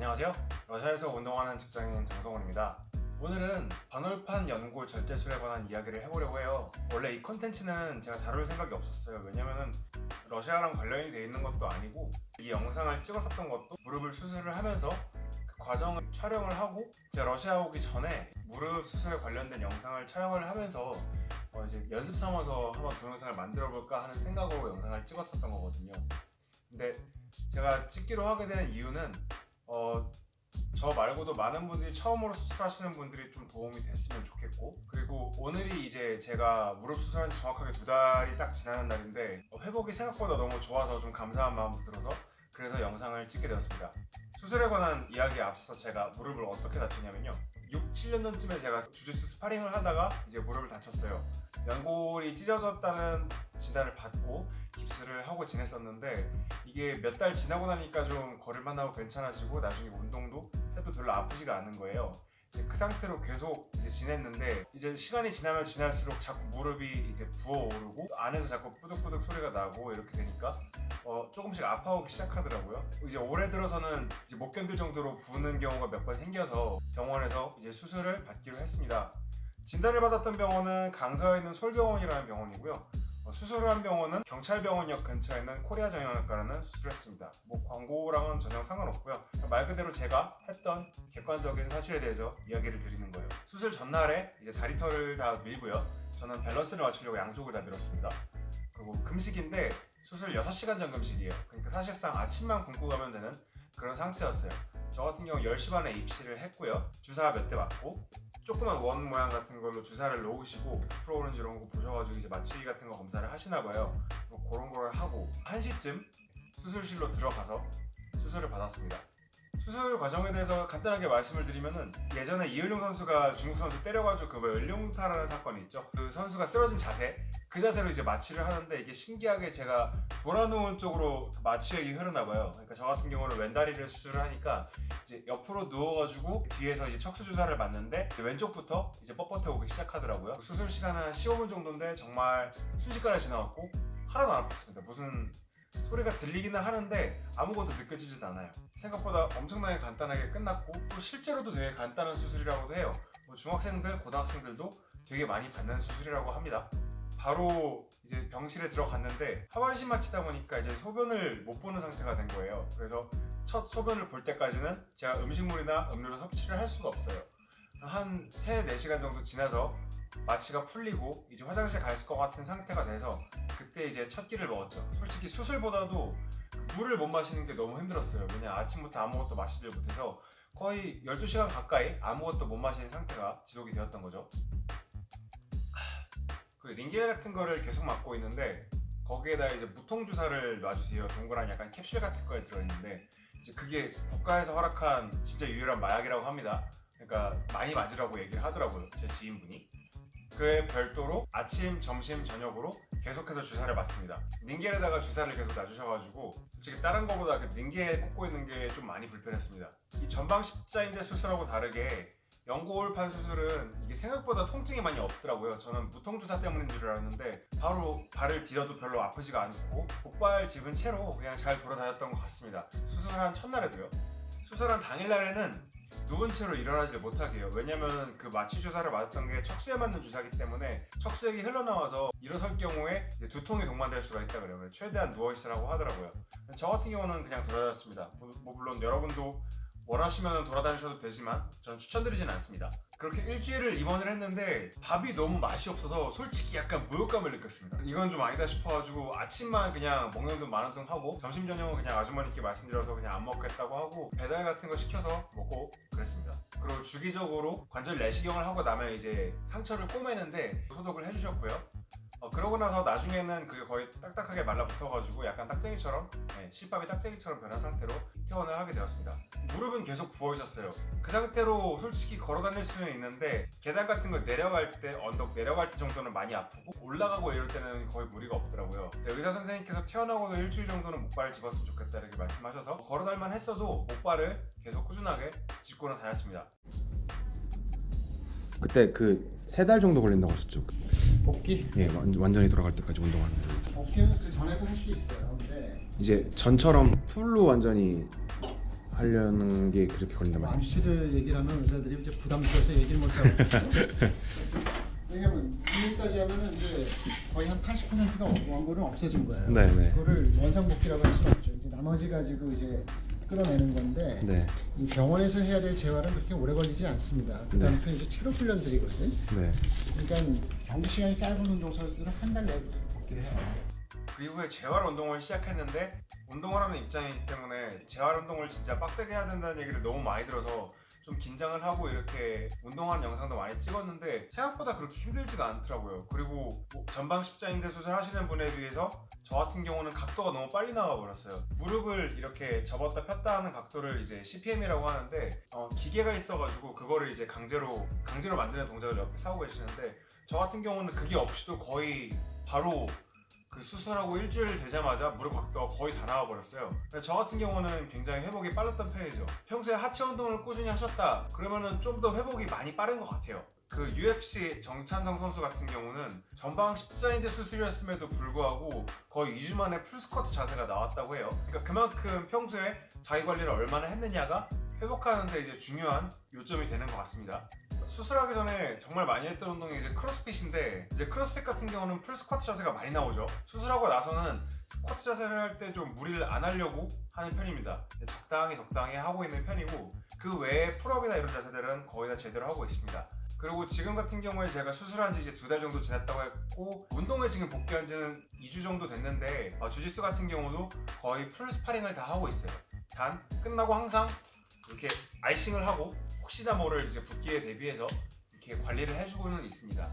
안녕하세요. 러시아에서 운동하는 직장인 장성원입니다. 오늘은 반올판 연골 절제술에 관한 이야기를 해보려고 해요. 원래 이 컨텐츠는 제가 다룰 생각이 없었어요. 왜냐면은 러시아랑 관련이 돼 있는 것도 아니고 이 영상을 찍었었던 것도 무릎을 수술을 하면서 그 과정을 촬영을 하고 제가 러시아 오기 전에 무릎 수술에 관련된 영상을 촬영을 하면서 이제 연습 삼아서 한번 동영상을 만들어 볼까 하는 생각으로 영상을 찍었었던 거거든요. 근데 제가 찍기로 하게 된 이유는 저 말고도 많은 분들이 처음으로 수술하시는 분들이 좀 도움이 됐으면 좋겠고, 그리고 오늘이 이제 제가 무릎 수술한 지 정확하게 2달이 딱 지나는 날인데 회복이 생각보다 너무 좋아서 좀 감사한 마음도 들어서 그래서 영상을 찍게 되었습니다. 수술에 관한 이야기에 앞서서 제가 무릎을 어떻게 다쳤냐면요, 6, 7년 전쯤에 제가 주짓수 스파링을 하다가 이제 무릎을 다쳤어요. 연골이 찢어졌다는 진단을 받고 깁스를 하고 지냈었는데 이게 몇 달 지나고 나니까 좀 걸을만 하고 괜찮아지고 나중에 운동도 해도 별로 아프지가 않은 거예요. 이제 그 상태로 계속 이제 지냈는데 이제 시간이 지나면 지날수록 자꾸 무릎이 이제 부어오르고 안에서 자꾸 뿌득뿌득 소리가 나고 이렇게 되니까 조금씩 아파오기 시작하더라고요. 이제 올해 들어서는 이제 못 견딜 정도로 부는 경우가 몇 번 생겨서 병원에서 이제 수술을 받기로 했습니다. 진단을 받았던 병원은 강서에 있는 솔병원이라는 병원이고요. 수술을 한 병원은 경찰병원역 근처에 있는 코리아 정형외과라는 수술을 했습니다. 뭐 광고랑은 전혀 상관없고요. 말 그대로 제가 했던 객관적인 사실에 대해서 이야기를 드리는 거예요. 수술 전날에 이제 다리털을 다 밀고요. 저는 밸런스를 맞추려고 양쪽을 다 밀었습니다. 그리고 금식인데 수술 6시간 전 금식이에요. 그러니까 사실상 아침만 굶고 가면 되는 그런 상태였어요. 저 같은 경우 10시 반에 입시를 했고요. 주사 몇 대 맞고 조그만 원 모양 같은 걸로 주사를 놓으시고 풀어오는지 이런 거 보셔가지고 이제 마취기 같은 거 검사를 하시나 봐요. 그런 걸 하고 1시쯤 수술실로 들어가서 수술을 받았습니다. 수술 과정에 대해서 간단하게 말씀을 드리면은, 예전에 이을용 선수가 중국 선수 때려가지고 그 을룡타라는 사건이 있죠. 그 선수가 쓰러진 자세, 그 자세로 이제 마취를 하는데 이게 신기하게 제가 돌아누운 쪽으로 마취액이 흐르나 봐요. 그러니까 저 같은 경우는 왼다리를 수술을 하니까 이제 옆으로 누워가지고 뒤에서 이제 척수 주사를 맞는데 왼쪽부터 이제 뻣뻣해 오기 시작하더라고요. 수술 시간은 한 15분 정도인데 정말 순식간에 지나갔고 하나도 안 아팠습니다. 무슨 소리가 들리기는 하는데 아무것도 느껴지진 않아요. 생각보다 엄청나게 간단하게 끝났고 또 실제로도 되게 간단한 수술이라고도 해요. 중학생들, 고등학생들도 되게 많이 받는 수술이라고 합니다. 바로 이제 병실에 들어갔는데 하반신 마취다 보니까 이제 소변을 못 보는 상태가 된 거예요. 그래서 첫 소변을 볼 때까지는 제가 음식물이나 음료를 섭취를 할 수가 없어요. 한 3, 4시간 정도 지나서 마취가 풀리고 이제 화장실 갈 것 같은 상태가 돼서 그때 이제 첫 끼를 먹었죠. 솔직히 수술보다도 물을 못 마시는 게 너무 힘들었어요. 왜냐 아침부터 아무것도 마시질 못해서 거의 12시간 가까이 아무것도 못 마시는 상태가 지속이 되었던 거죠. 그 링겔 같은 거를 계속 맞고 있는데 거기에다 이제 무통 주사를 놔주세요. 동그란 약간 캡슐 같은 거에 들어있는데 이제 그게 국가에서 허락한 진짜 유일한 마약이라고 합니다. 그러니까 많이 맞으라고 얘기를 하더라고요, 제 지인분이. 그에 별도로 아침, 점심, 저녁으로 계속해서 주사를 맞습니다. 링겔에다가 주사를 계속 놔주셔가지고 솔직히 다른 거보다 그 링겔 꽂고 있는 게 좀 많이 불편했습니다. 이 전방 십자인대 수술하고 다르게 연골판 수술은 이게 생각보다 통증이 많이 없더라고요. 저는 무통 주사 때문인 줄 알았는데 바로 발을 디뎌도 별로 아프지가 않고 복발 집은 채로 그냥 잘 돌아다녔던 것 같습니다. 수술한 첫날에도요. 수술한 당일날에는 누운 채로 일어나지 못하게 해요. 왜냐면 그 마취 주사를 맞았던 게 척수에 맞는 주사이기 때문에 척수액이 흘러나와서 일어설 경우에 두통이 동반될 수가 있다 그래요. 그래서 최대한 누워있으라고 하더라고요. 저 같은 경우는 그냥 돌아다녔습니다. 물론 여러분도 원하시면 돌아다니셔도 되지만 전 추천드리진 않습니다. 그렇게 일주일을 입원을 했는데 밥이 너무 맛이 없어서 솔직히 약간 모욕감을 느꼈습니다. 이건 좀 아니다 싶어가지고 아침만 그냥 먹는 둥 마는 둥 하고 점심 저녁은 그냥 아주머니께 말씀드려서 그냥 안 먹겠다고 하고 배달 같은 거 시켜서 먹고 그랬습니다. 그리고 주기적으로 관절 내시경을 하고 나면 이제 상처를 꼬매는데 소독을 해주셨고요. 그러고 나서 나중에는 그게 거의 딱딱하게 말라붙어가지고 약간 딱쟁이처럼, 실밥이 딱쟁이처럼 변한 상태로 퇴원을 하게 되었습니다. 무릎은 계속 부어있었어요. 그 상태로 솔직히 걸어다닐 수는 있는데 계단 같은 거 내려갈 때, 언덕 내려갈 때 정도는 많이 아프고 올라가고 이럴 때는 거의 무리가 없더라고요. 의사 선생님께서 퇴원하고도 일주일 정도는 목발을 집었으면 좋겠다 이렇게 말씀하셔서 걸어다닐만 했어도 목발을 계속 꾸준하게 짚고는 다녔습니다. 그때 그 3달 정도 걸린다고 하셨죠? 복귀? 예, 완전히 돌아갈 때까지 운동하는 거. 복귀는 그 전에도 할 수 있어요. 근데 이제 전처럼 풀로 완전히 하려는 게 그렇게 걸린다 말씀. 암시를 얘기를 하면 의사들이 이제 부담스러워서 얘기를 못 하고 왜냐면 지금까지 하면은 이제 거의 한 80%가 원고는 없어진 거예요. 네네. 그거를 원상복귀라고 할 수는 없죠. 이제 나머지 가지고 이제 끌어내는 건데 네. 이 병원에서 해야 될 재활은 그렇게 오래 걸리지 않습니다. 그다음부터 이제 체력 훈련들이거든. 네. 그러니까 경기 시간이 짧은 운동 선수들은 한 달 내에 복귀를 해요. 그 이후에 재활 운동을 시작했는데 운동을 하는 입장이기 때문에 재활 운동을 진짜 빡세게 해야 된다는 얘기를 너무 많이 들어서 좀 긴장을 하고 이렇게 운동하는 영상도 많이 찍었는데 생각보다 그렇게 힘들지가 않더라고요. 그리고 뭐 전방 십자인대 수술 하시는 분에 비해서 저 같은 경우는 각도가 너무 빨리 나와 버렸어요. 무릎을 이렇게 접었다 폈다 하는 각도를 이제 CPM이라고 하는데 기계가 있어가지고 그거를 이제 강제로 만드는 동작을 옆에 하고 계시는데 저 같은 경우는 그게 없이도 거의 바로 그 수술하고 일주일 되자마자 무릎 각도가 거의 다 나와버렸어요. 저 같은 경우는 굉장히 회복이 빨랐던 편이죠. 평소에 하체 운동을 꾸준히 하셨다 그러면은 좀 더 회복이 많이 빠른 것 같아요. 그 UFC 정찬성 선수 같은 경우는 전방 십자인대 수술이었음에도 불구하고 거의 2주 만에 풀스쿼트 자세가 나왔다고 해요. 그러니까 그만큼 평소에 자기 관리를 얼마나 했느냐가 회복하는데 이제 중요한 요점이 되는 것 같습니다. 수술하기 전에 정말 많이 했던 운동이 이제 크로스핏인데 이제 크로스핏 같은 경우는 풀스쿼트 자세가 많이 나오죠. 수술하고 나서는 스쿼트 자세를 할 때 좀 무리를 안 하려고 하는 편입니다. 적당히 하고 있는 편이고 그 외에 풀업이나 이런 자세들은 거의 다 제대로 하고 있습니다. 그리고 지금 같은 경우에 제가 수술한 지 이제 2달 정도 지났다고 했고 운동에 지금 복귀한 지는 2주 정도 됐는데 주짓수 같은 경우도 거의 풀 스파링을 다 하고 있어요. 단 끝나고 항상 이렇게 아이싱을 하고 혹시나 모를 이제 붓기에 대비해서 이렇게 관리를 해주고는 있습니다.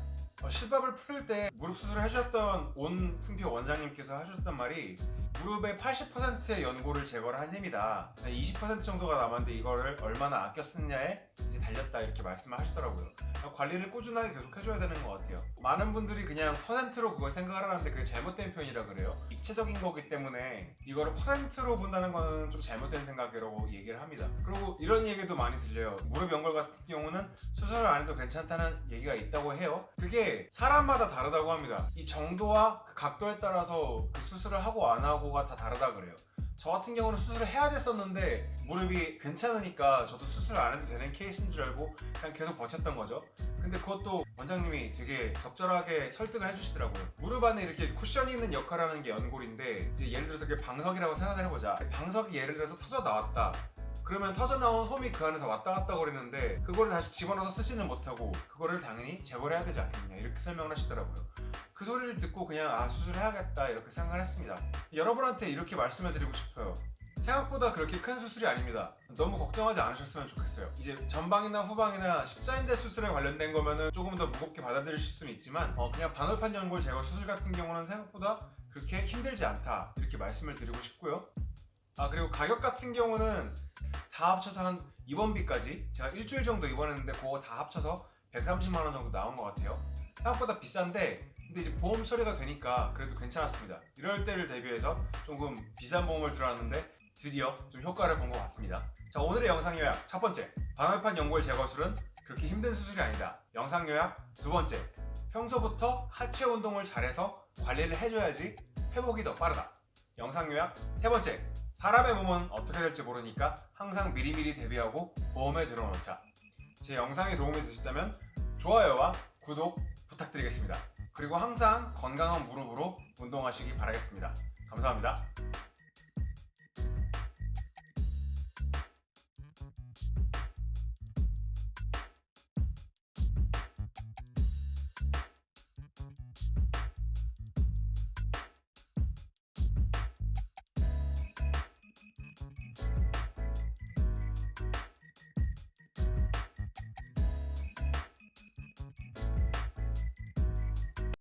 실밥을 풀 때 무릎 수술을 해주셨던 온승표 원장님께서 하셨던 말이 무릎의 80%의 연골을 제거를 한 셈이다. 20% 정도가 남았는데 이거를 얼마나 아껴 쓰느냐에 이제 달렸다 이렇게 말씀을 하시더라고요. 관리를 꾸준하게 계속 해줘야 되는 것 같아요. 많은 분들이 그냥 퍼센트로 그걸 생각을 하는데 그게 잘못된 표현이라 그래요. 입체적인 거기 때문에 이거를 퍼센트로 본다는 거는 좀 잘못된 생각이라고 얘기를 합니다. 그리고 이런 얘기도 많이 들려요. 무릎 연골 같은 경우는 수술을 안 해도 괜찮다는 얘기가 있다고 해요. 그게 사람마다 다르다고 합니다. 이 정도와 그 각도에 따라서 그 수술을 하고 안 하고가 다 다르다 그래요. 저 같은 경우는 수술을 해야 됐었는데 무릎이 괜찮으니까 저도 수술 안 해도 되는 케이스인 줄 알고 그냥 계속 버텼던 거죠. 근데 그것도 원장님이 되게 적절하게 설득을 해주시더라고요. 무릎 안에 이렇게 쿠션이 있는 역할을 하는 게 연골인데 이제 예를 들어서 그게 방석이라고 생각을 해보자. 방석이 예를 들어서 터져 나왔다. 그러면 터져 나온 솜이 그 안에서 왔다 갔다 거리는데 그거를 다시 집어넣어서 쓰지는 못하고 그거를 당연히 제거를 해야 되지 않겠느냐 이렇게 설명을 하시더라고요. 그 소리를 듣고 그냥 수술해야겠다 이렇게 생각을 했습니다. 여러분한테 이렇게 말씀을 드리고 싶어요. 생각보다 그렇게 큰 수술이 아닙니다. 너무 걱정하지 않으셨으면 좋겠어요. 이제 전방이나 후방이나 십자인대 수술에 관련된 거면은 조금 더 무겁게 받아들이실 수는 있지만 그냥 반월판 연골 제거 수술 같은 경우는 생각보다 그렇게 힘들지 않다 이렇게 말씀을 드리고 싶고요. 그리고 가격 같은 경우는 다 합쳐서 한 입원비까지 제가 일주일 정도 입원했는데 그거 다 합쳐서 130만 원 정도 나온 것 같아요. 생각보다 비싼데 근데 이제 보험 처리가 되니까 그래도 괜찮았습니다. 이럴 때를 대비해서 조금 비싼 보험을 들어놨는데 드디어 좀 효과를 본 것 같습니다. 자, 오늘의 영상 요약 첫 번째, 반월판 연골 제거술은 그렇게 힘든 수술이 아니다. 영상 요약 두 번째, 평소부터 하체 운동을 잘해서 관리를 해줘야지 회복이 더 빠르다. 영상 요약 세 번째, 사람의 몸은 어떻게 될지 모르니까 항상 미리미리 대비하고 보험에 들어놓자. 제 영상이 도움이 되셨다면 좋아요와 구독 부탁드리겠습니다. 그리고 항상 건강한 무릎으로 운동하시기 바라겠습니다. 감사합니다.